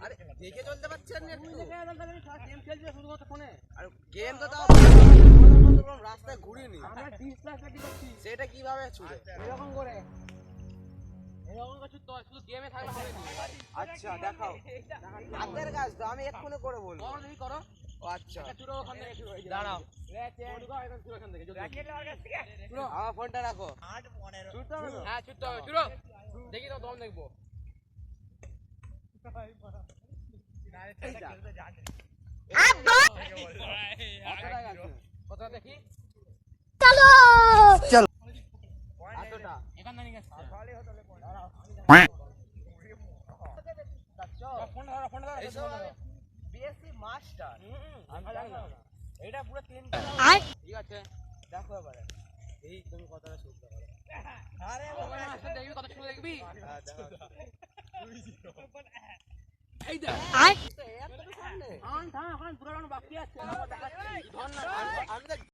আরে দেখে চলতে পারছেন না একটু? গেম খেলছে শুধুমাত্র ফোনে। আর গেম তো তাও রাস্তায় ঘুরিনি। আমরা ডিসপ্লে সেট করছি। সেটা কিভাবে ছুড়ে? এরকম করে তো শুধু গেমে থাকলে হবে না। আচ্ছা দেখাও। হাতের কাজ তো আমি এক্ষুনি করে বলবো। করো দেখি করো। ও আচ্ছা চুরো ওখান থেকে শুরু হয়ে যাবে। দাঁড়াও। চুরো এখান থেকে আমার ফোনটা রাখো। ছুটতে হবে না? হ্যাঁ ছুটতে হবে। চুরো দেখি তো দম দেখবো। কতটা দেখি? চলো এতটা এখান থেকে নিয়ে আসছে। ফোন ধরো ফোন ধরো। বিএসসি মাস্টার আমি জানি না। এটা পুরো তিনটা। ঠিক আছে দেখো এবারে এই তুমি কথাটা শুনতে পারো। আরে বাবা দেখবি কত শুনে দেখবি। হ্যাঁ দেখো এই দেখ এতটা সামনে এখন পুরো বাকি আছে। আমি তো